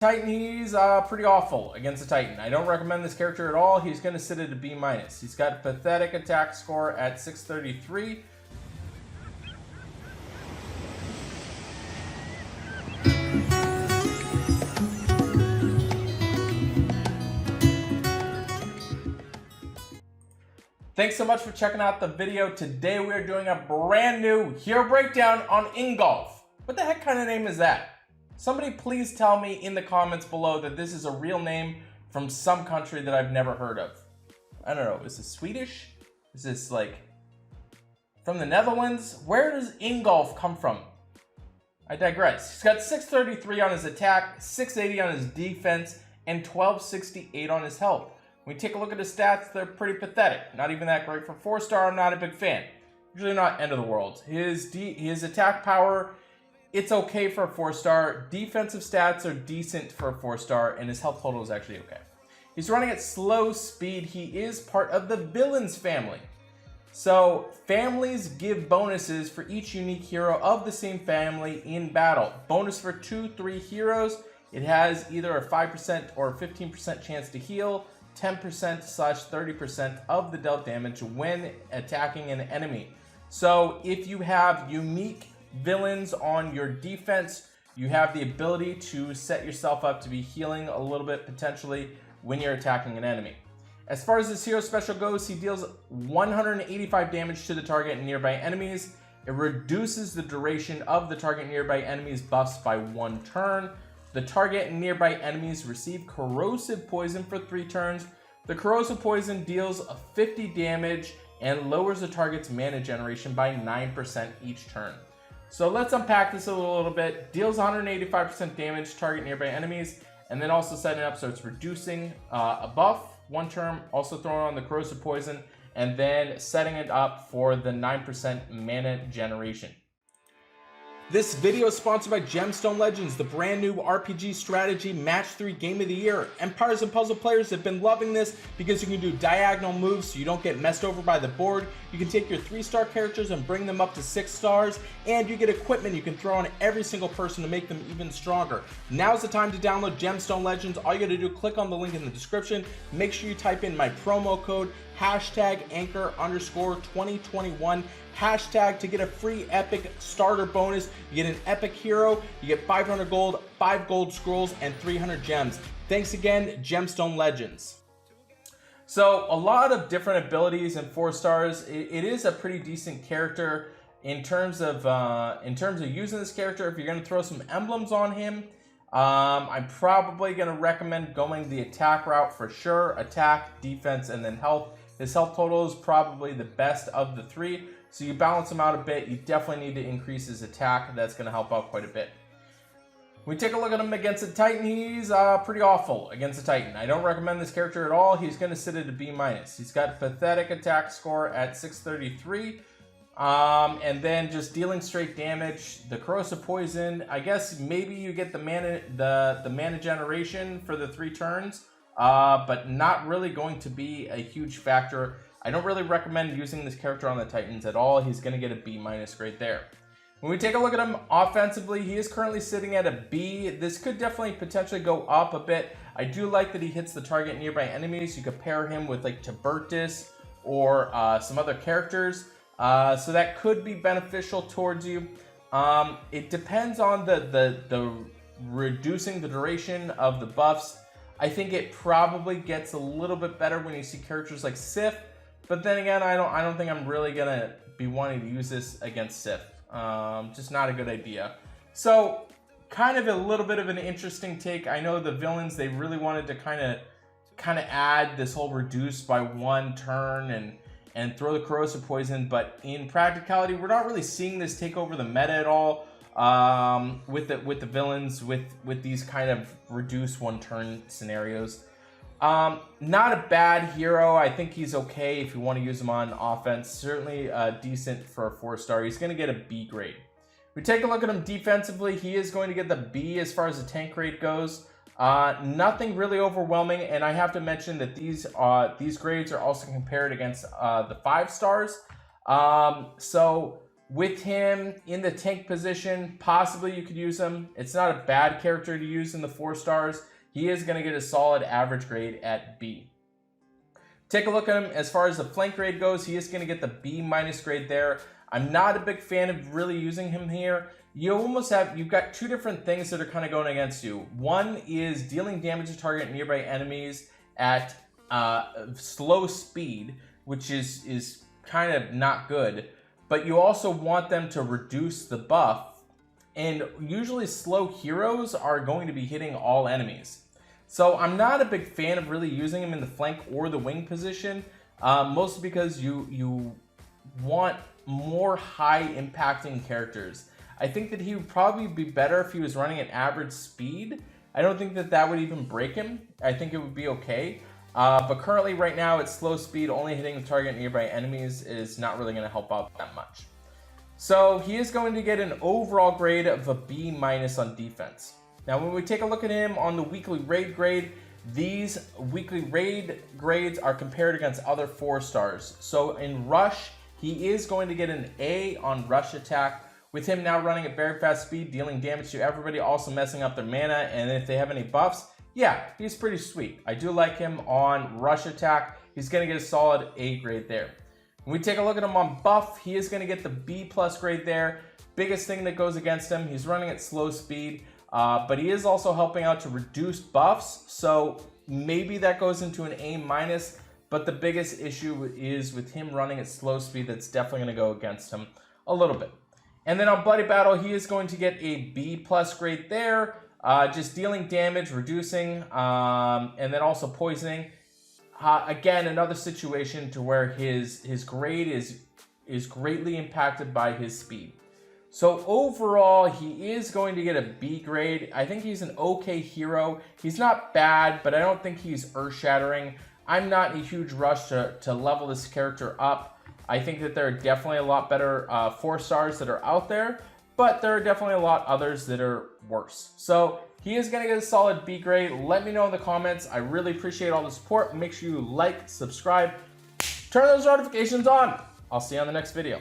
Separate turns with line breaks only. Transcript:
Titan, he's pretty awful against the Titan. I don't recommend this character at all. He's going to sit at a B-. He's got pathetic attack score at 633. Thanks so much for checking out the video. Today we are doing a brand new hero breakdown on Ingolf. What the heck kind of name is that? Somebody please tell me in the comments below that this is a real name from some country that I've never heard of. I don't know, is this Swedish? Is this like from the Netherlands? Where does Ingolf come from? I digress. He's got 633 on his attack, 680 on his defense, and 1268 on his health. When you take a look at his stats, they're pretty pathetic. Not even that great for 4-star. I'm not a big fan. Usually not end of the world. His attack power, it's okay for a 4-star. Defensive stats are decent for a 4-star, and his health total is actually okay. He's running at slow speed. He is part of the villains family. So families give bonuses for each unique hero of the same family in battle. Bonus for 2-3 heroes. It has either a 5% or 15% chance to heal, 10%/30% of the dealt damage when attacking an enemy. So if you have unique villains on your defense, you have the ability to set yourself up to be healing a little bit potentially when you're attacking an enemy. As far as this hero special goes, he deals 185 damage to the target and nearby enemies. It reduces the duration of the target and nearby enemies buffs by 1 turn. The target and nearby enemies receive corrosive poison for 3 turns. The corrosive poison deals 50 damage and lowers the target's mana generation by 9% each turn. So let's unpack this a little bit. Deals 185% damage to target nearby enemies, and then also setting it up so it's reducing a buff 1 turn, also throwing on the corrosive poison, and then setting it up for the 9% mana generation. This video is sponsored by Gemstone Legends, the brand new RPG strategy match 3 game of the year. Empires and Puzzle players have been loving this because you can do diagonal moves so you don't get messed over by the board. You can take your 3-star characters and bring them up to 6 stars, and you get equipment you can throw on every single person to make them even stronger. Now's the time to download Gemstone Legends. All you gotta do, click on the link in the description. Make sure you type in my promo code #Anchor_2021 hashtag to get a free epic starter bonus. You get an epic hero, you get 500 gold, 5 gold scrolls, and 300 gems. Thanks again, Gemstone Legends. So a lot of different abilities in 4 stars. It is a pretty decent character in terms of using this character. If you're going to throw some emblems on him, I'm probably going to recommend going the attack route for sure. Attack, defense, and then health. His health total is probably the best of the 3, so you balance him out a bit. You definitely need to increase his attack. That's going to help out quite a bit. When we take a look at him against the Titan, he's pretty awful against the Titan. I don't recommend this character at all. He's going to sit at a B-. He's got pathetic attack score at 633. And then just dealing straight damage. The corrosive poison, I guess maybe you get the mana generation for the 3 turns. But not really going to be a huge factor. I don't really recommend using this character on the Titans at all. He's going to get a B- right there. When we take a look at him offensively, he is currently sitting at a B. This could definitely potentially go up a bit. I do like that he hits the target nearby enemies. You could pair him with like Tibertus or some other characters. So that could be beneficial towards you. It depends on the reducing the duration of the buffs. I think it probably gets a little bit better when you see characters like Sif, but then again, I don't think I'm really gonna be wanting to use this against Sif. Just not a good idea. So, kind of a little bit of an interesting take. I know the villains, they really wanted to kind of add this whole reduce by 1 turn and throw the corrosive poison, but in practicality, we're not really seeing this take over the meta at all. With the villains with these kind of reduce 1 turn scenarios. Not a bad hero. I think he's okay if you want to use him on offense. Certainly decent for a 4-star. He's going to get a B grade. We take a look at him defensively. He is going to get the B as far as the tank rate goes. Nothing really overwhelming, and I have to mention that these grades are also compared against the 5 stars. So With him in the tank position, possibly you could use him. It's not a bad character to use in the 4 stars. He is going to get a solid average grade at B. Take a look at him. As far as the flank grade goes, he is going to get the B- grade there. I'm not a big fan of really using him here. You've got 2 different things that are kind of going against you. One is dealing damage to target nearby enemies at slow speed, which is kind of not good. But you also want them to reduce the buff, and usually slow heroes are going to be hitting all enemies. So I'm not a big fan of really using him in the flank or the wing position, mostly because you want more high impacting characters. I think that he would probably be better if he was running at average speed. I don't think that would even break him. I think it would be okay. But currently right now it's slow speed, only hitting the target nearby enemies is not really going to help out that much. So he is going to get an overall grade of a B- on defense. Now when we take a look at him on the weekly raid grade, these weekly raid grades are compared against other 4 stars. So in rush, he is going to get an A on rush attack, with him now running at very fast speed, dealing damage to everybody, also messing up their mana, and if they have any buffs, yeah, he's pretty sweet. I do like him on rush attack. He's going to get a solid A grade there. When we take a look at him on buff, he is going to get the B+ grade there. Biggest thing that goes against him, he's running at slow speed, but he is also helping out to reduce buffs, so maybe that goes into an A-, but the biggest issue is with him running at slow speed. That's definitely going to go against him a little bit. And then on Bloody Battle, he is going to get a B+ grade there. Just dealing damage, reducing, and then also poisoning. Again, another situation to where his grade is greatly impacted by his speed. So overall, he is going to get a B grade. I think he's an okay hero. He's not bad, but I don't think he's earth-shattering. I'm not in a huge rush to level this character up. I think that there are definitely a lot better 4 stars that are out there, but there are definitely a lot others that are worse. So he is going to get a solid B grade. Let me know in the comments. I really appreciate all the support. Make sure you like, subscribe, turn those notifications on. I'll see you on the next video.